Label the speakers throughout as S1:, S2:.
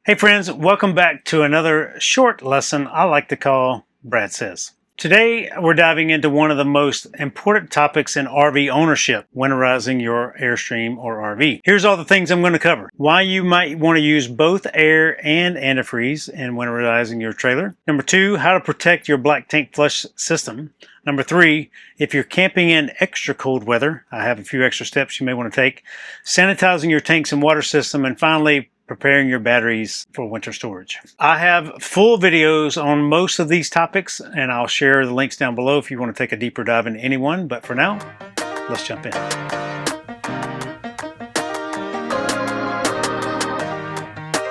S1: Hey friends, welcome back to another short lesson I like to call Brad Says. Today we're diving into one of the most important topics in RV ownership, winterizing your Airstream or RV. Here's all the things I'm going to cover. Why you might want to use both air and antifreeze in winterizing your trailer. Number 2, how to protect your black tank flush system. Number 3, if you're camping in extra cold weather, I have a few extra steps you may want to take. Sanitizing your tanks and water system. And finally, preparing your batteries for winter storage. I have full videos on most of these topics, and I'll share the links down below if you want to take a deeper dive into any one. But for now, let's jump in.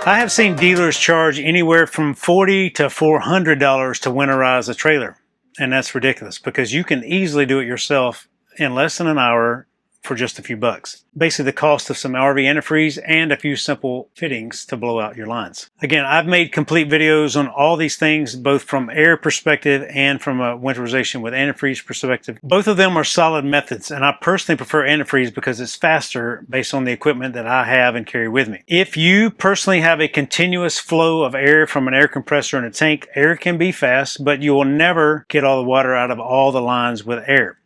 S1: I have seen dealers charge anywhere from $40 to $400 to winterize a trailer. And that's ridiculous because you can easily do it yourself in less than an hour for just a few bucks. Basically the cost of some RV antifreeze and a few simple fittings to blow out your lines. Again, I've made complete videos on all these things, both from air perspective and from a winterization with antifreeze perspective. Both of them are solid methods, and I personally prefer antifreeze because it's faster based on the equipment that I have and carry with me. If you personally have a continuous flow of air from an air compressor in a tank, air can be fast, but you will never get all the water out of all the lines with air.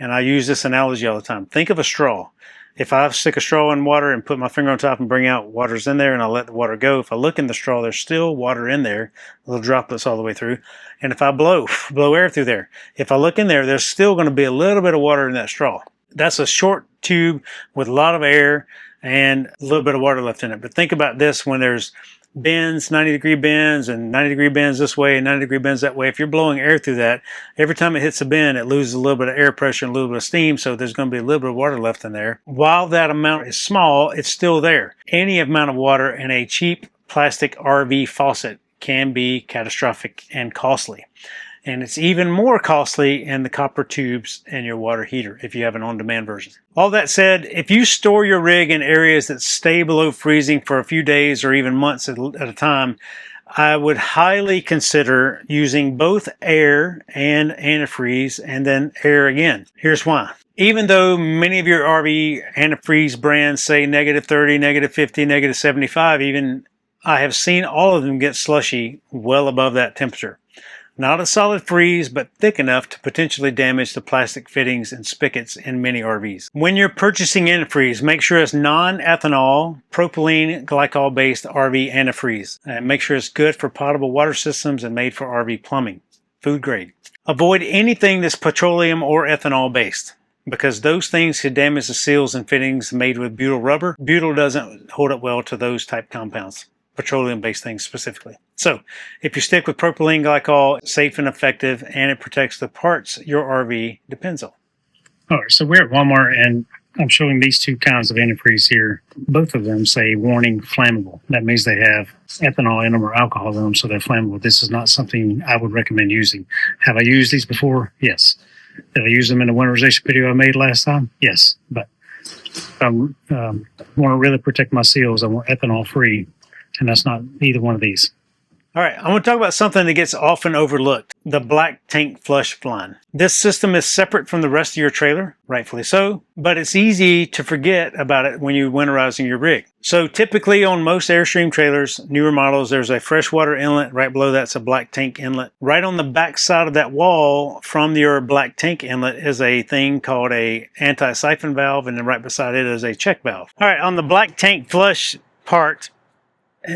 S1: And I use this analogy all the time. Think of a straw. If I stick a straw in water and put my finger on top and bring out water's in there and I let the water go, if I look in the straw, there's still water in there, little droplets all the way through. And if I blow air through there, if I look in there, there's still going to be a little bit of water in that straw. That's a short tube with a lot of air and a little bit of water left in it. But think about this when there's bends, 90-degree bends, and 90-degree bends this way and 90-degree bends that way. If you're blowing air through that, every time it hits a bend, it loses a little bit of air pressure and a little bit of steam, so there's going to be a little bit of water left in there. While that amount is small, it's still there. Any amount of water in a cheap plastic RV faucet can be catastrophic and costly. And it's even more costly in the copper tubes in your water heater if you have an on-demand version. All that said, if you store your rig in areas that stay below freezing for a few days or even months at a time, I would highly consider using both air and antifreeze and then air again. Here's why. Even though many of your RV antifreeze brands say -30, -50, -75 even, I have seen all of them get slushy well above that temperature. Not a solid freeze, but thick enough to potentially damage the plastic fittings and spigots in many RVs. When you're purchasing antifreeze, make sure it's non-ethanol, propylene glycol-based RV antifreeze. And make sure it's good for potable water systems and made for RV plumbing. Food grade. Avoid anything that's petroleum or ethanol based, because those things could damage the seals and fittings made with butyl rubber. Butyl doesn't hold up well to those type compounds. Petroleum-based things specifically. So, if you stick with propylene glycol, it's safe and effective, and it protects the parts your RV depends on. All right, so we're at Walmart, and I'm showing these two kinds of antifreeze here. Both of them say warning flammable. That means they have ethanol in them or alcohol in them, so they're flammable. This is not something I would recommend using. Have I used these before? Yes. Did I use them in the winterization video I made last time? Yes. But if I want to really protect my seals, I want ethanol-free. And that's not either one of these. All right, I want to talk about something that gets often overlooked, the black tank flush line. This system is separate from the rest of your trailer, rightfully so, but it's easy to forget about it when you're winterizing your rig. So typically on most Airstream trailers, newer models, there's a freshwater inlet. Right below that's a black tank inlet. Right on the back side of that wall from your black tank inlet is a thing called a anti-siphon valve, and then right beside it is a check valve. All right, on the black tank flush part,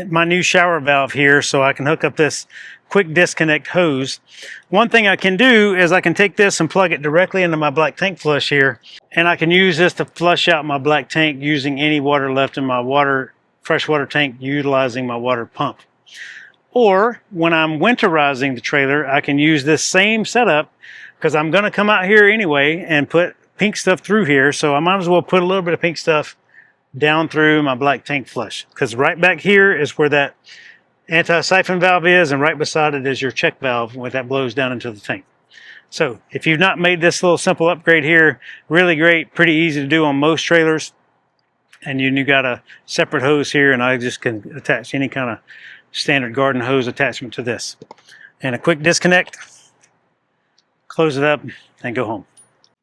S1: my new shower valve here, so I can hook up this quick disconnect hose. One thing I can do is I can take this and plug it directly into my black tank flush here, and I can use this to flush out my black tank using any water left in my freshwater tank, utilizing my water pump. Or when I'm winterizing the trailer, I can use this same setup because I'm going to come out here anyway and put pink stuff through here, so I might as well put a little bit of pink stuff down through my black tank flush, because right back here is where that anti-siphon valve is, and right beside it is your check valve where that blows down into the tank. So if you've not made this little simple upgrade here, really great, pretty easy to do on most trailers. And you got a separate hose here, and I just can attach any kind of standard garden hose attachment to this. And a quick disconnect, close it up, and go home.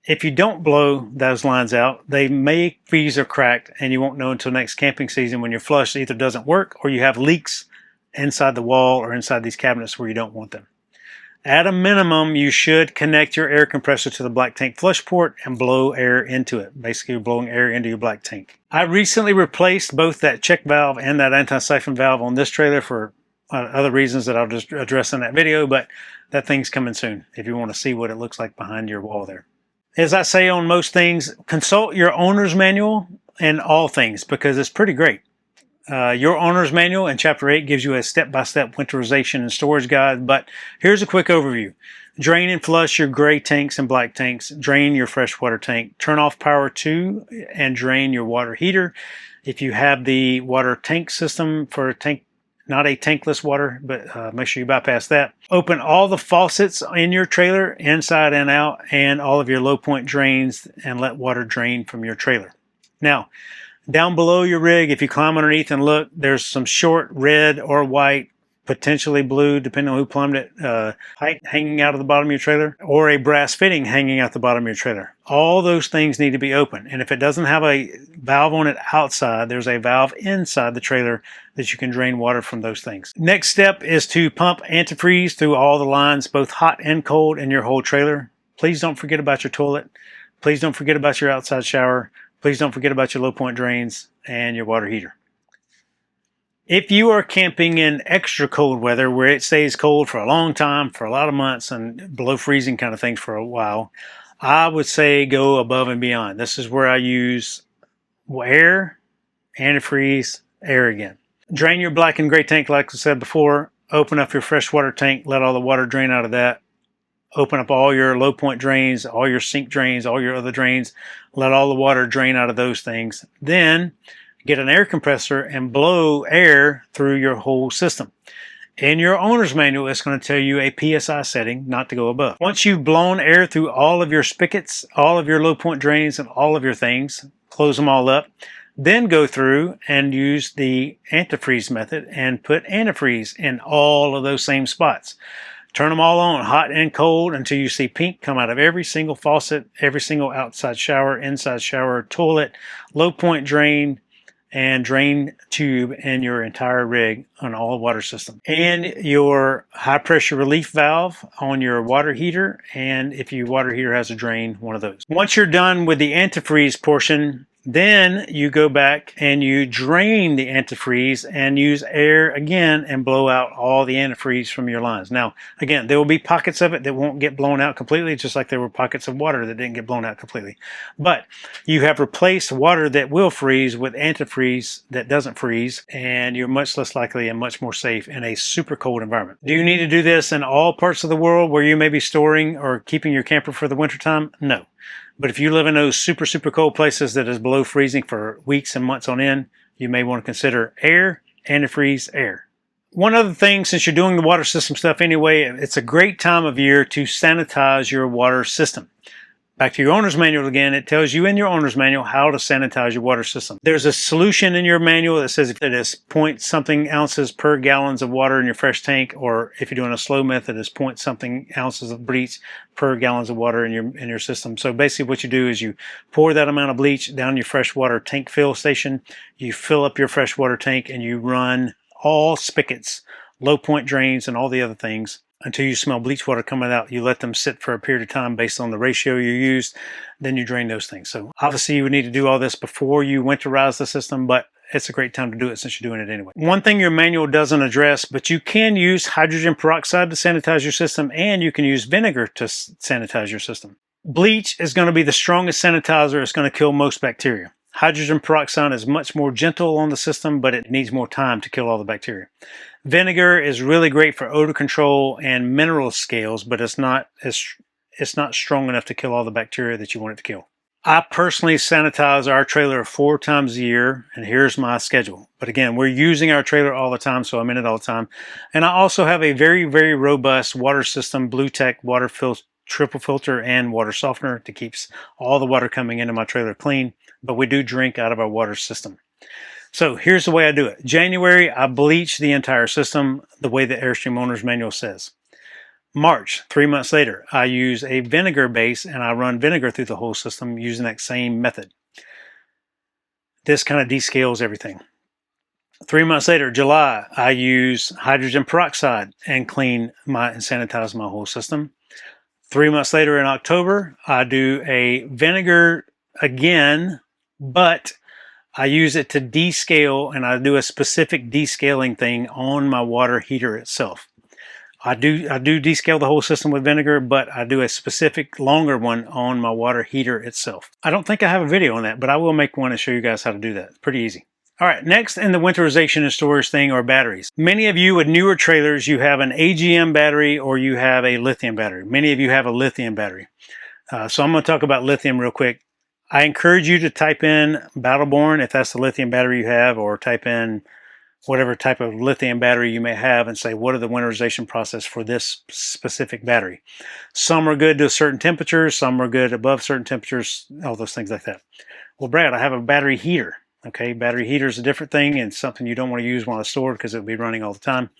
S1: If you don't blow those lines out, they may freeze or crack, and you won't know until next camping season when your flush either doesn't work or you have leaks inside the wall or inside these cabinets where you don't want them. At a minimum, you should connect your air compressor to the black tank flush port and blow air into it. Basically, you're blowing air into your black tank. I recently replaced both that check valve and that anti-siphon valve on this trailer for other reasons that I'll just address in that video, but that thing's coming soon if you want to see what it looks like behind your wall there. As I say on most things, consult your owner's manual in all things because it's pretty great. Your owner's manual in Chapter 8 gives you a step-by-step winterization and storage guide, but here's a quick overview. Drain and flush your gray tanks and black tanks. Drain your freshwater tank. Turn off power to and drain your water heater. If you have the water tank system for a tank, not a tankless water, but make sure you bypass that. Open all the faucets in your trailer, inside and out, and all of your low point drains, and let water drain from your trailer. Now, down below your rig, if you climb underneath and look, there's some short red or white, potentially blue, depending on who plumbed it, pipe hanging out of the bottom of your trailer, or a brass fitting hanging out the bottom of your trailer. All those things need to be open. And if it doesn't have a valve on it outside, there's a valve inside the trailer that you can drain water from those things. Next step is to pump antifreeze through all the lines, both hot and cold, in your whole trailer. Please don't forget about your toilet. Please don't forget about your outside shower. Please don't forget about your low point drains and your water heater. If you are camping in extra cold weather where it stays cold for a long time, for a lot of months, and below freezing kind of things for a while, I would say go above and beyond. This is where I use air, antifreeze, air again. Drain your black and gray tank like I said before. Open up your freshwater tank. Let all the water drain out of that. Open up all your low point drains, all your sink drains, all your other drains. Let all the water drain out of those things. Then get an air compressor and blow air through your whole system. In your owner's manual, it's going to tell you a PSI setting, not to go above. Once you've blown air through all of your spigots, all of your low point drains, and all of your things, close them all up. Then go through and use the antifreeze method and put antifreeze in all of those same spots. Turn them all on, hot and cold, until you see pink come out of every single faucet, every single outside shower, inside shower, toilet, low point drain, and drain tube in your entire rig on all water system. And your high pressure relief valve on your water heater, and if your water heater has a drain, one of those. Once you're done with the antifreeze portion, then you go back and you drain the antifreeze and use air again and blow out all the antifreeze from your lines. Now, again, there will be pockets of it that won't get blown out completely, just like there were pockets of water that didn't get blown out completely. But you have replaced water that will freeze with antifreeze that doesn't freeze, and you're much less likely and much more safe in a super cold environment. Do you need to do this in all parts of the world where you may be storing or keeping your camper for the wintertime? No. But if you live in those super, super cold places that is below freezing for weeks and months on end, you may want to consider air, antifreeze, air. One other thing, since you're doing the water system stuff anyway, it's a great time of year to sanitize your water system. Back to your owner's manual again, it tells you in your owner's manual how to sanitize your water system. There's a solution in your manual that says if it is point something ounces per gallons of water in your fresh tank, or if you're doing a slow method, it's point something ounces of bleach per gallons of water in your system. So basically what you do is you pour that amount of bleach down your freshwater tank fill station, you fill up your freshwater tank, and you run all spigots, low point drains, and all the other things until you smell bleach water coming out. You let them sit for a period of time based on the ratio you used. Then you drain those things. So obviously you would need to do all this before you winterize the system, but it's a great time to do it since you're doing it anyway. One thing your manual doesn't address, but you can use hydrogen peroxide to sanitize your system, and you can use vinegar to sanitize your system. Bleach is going to be the strongest sanitizer. It's going to kill most bacteria. Hydrogen peroxide is much more gentle on the system, but it needs more time to kill all the bacteria. Vinegar is really great for odor control and mineral scales, but it's not strong enough to kill all the bacteria that you want it to kill. I personally sanitize our trailer 4 times a year, and here's my schedule. But again, we're using our trailer all the time, so I'm in it all the time. And I also have a very, very robust water system, Blue Tech water filter, triple filter, and water softener that keeps all the water coming into my trailer clean. But we do drink out of our water system. So here's the way I do it. January, I bleach the entire system the way the Airstream Owner's Manual says. March, 3 months later, I use a vinegar base and I run vinegar through the whole system using that same method. This kind of descales everything. 3 months later, July, I use hydrogen peroxide and clean and sanitize my whole system. 3 months later in October, I do a vinegar again, but I use it to descale, and I do a specific descaling thing on my water heater itself. I do descale the whole system with vinegar, but I do a specific longer one on my water heater itself. I don't think I have a video on that, but I will make one and show you guys how to do that. It's pretty easy. All right, next in the winterization and storage thing are batteries. Many of you with newer trailers, you have an AGM battery or you have a lithium battery. Many of you have a lithium battery. So I'm going to talk about lithium real quick. I encourage you to type in Battleborn if that's the lithium battery you have, or type in whatever type of lithium battery you may have and say, what are the winterization process for this specific battery? Some are good to certain temperatures, some are good above certain temperatures, all those things like that. Well, Brad, I have a battery heater. Okay, battery heater is a different thing and something you don't want to use while it's stored because it'll be running all the time.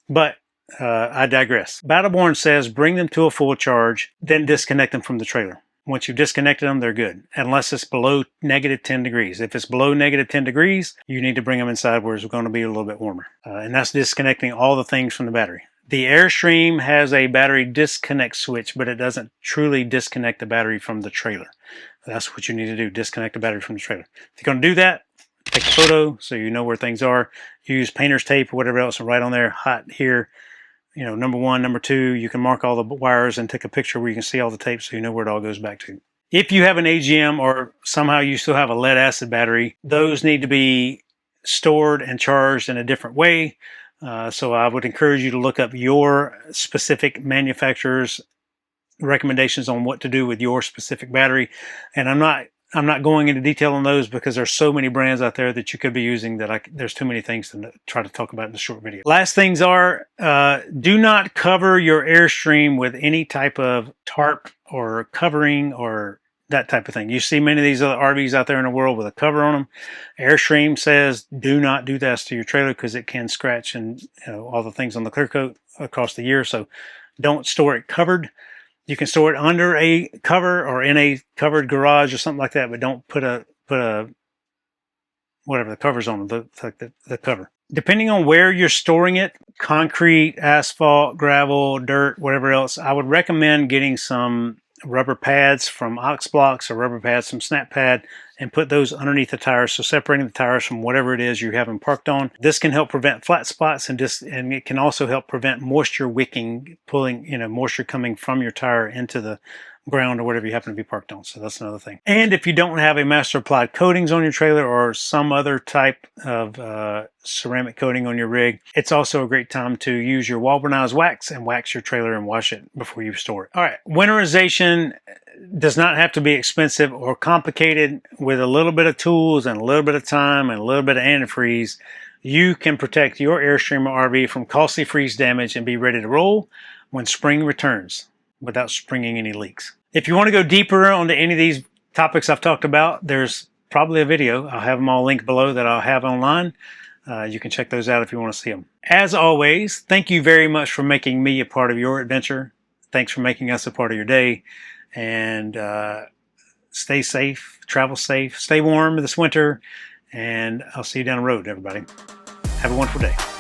S1: But I digress. Battleborn says bring them to a full charge, then disconnect them from the trailer. Once you've disconnected them, they're good, unless it's below -10 degrees. If it's below -10 degrees, you need to bring them inside where it's going to be a little bit warmer. And that's disconnecting all the things from the battery. The Airstream has a battery disconnect switch, but it doesn't truly disconnect the battery from the trailer. That's what you need to do, disconnect the battery from the trailer. If you're going to do that, take a photo so you know where things are. Use painter's tape or whatever else and write on there, hot here, you know, number 1, number 2. You can mark all the wires and take a picture where you can see all the tape so you know where it all goes back to. If you have an AGM or somehow you still have a lead acid battery, those need to be stored and charged in a different way. So I would encourage you to look up your specific manufacturer's recommendations on what to do with your specific battery. And I'm not going into detail on those because there's so many brands out there that you could be using that there's too many things to try to talk about in a short video. Last things are, do not cover your Airstream with any type of tarp or covering or that type of thing. You see many of these other RVs out there in the world with a cover on them. Airstream says do not do that to your trailer because it can scratch and all the things on the clear coat across the year. So don't store it covered. You can store it under a cover or in a covered garage or something like that, but don't put a whatever the cover's on the cover. Depending on where you're storing it, concrete, asphalt, gravel, dirt, whatever else, I would recommend getting some rubber pads from Ox Blocks or rubber pads from Snap Pad and put those underneath the tires, so separating the tires from whatever it is you have them parked on. This can help prevent flat spots and it can also help prevent moisture wicking, pulling moisture coming from your tire into the ground or whatever you happen to be parked on. So that's another thing. And if you don't have a master applied coatings on your trailer or some other type of ceramic coating on your rig, it's also a great time to use your Walburnized wax and wax your trailer and wash it before you store it. All right, winterization does not have to be expensive or complicated. With a little bit of tools and a little bit of time and a little bit of antifreeze, you can protect your Airstream or RV from costly freeze damage and be ready to roll when spring returns without springing any leaks. If you want to go deeper onto any of these topics I've talked about, there's probably a video. I'll have them all linked below that I'll have online. You can check those out if you want to see them. As always, thank you very much for making me a part of your adventure. Thanks for making us a part of your day. And stay safe, travel safe, stay warm this winter, and I'll see you down the road, everybody. Have a wonderful day.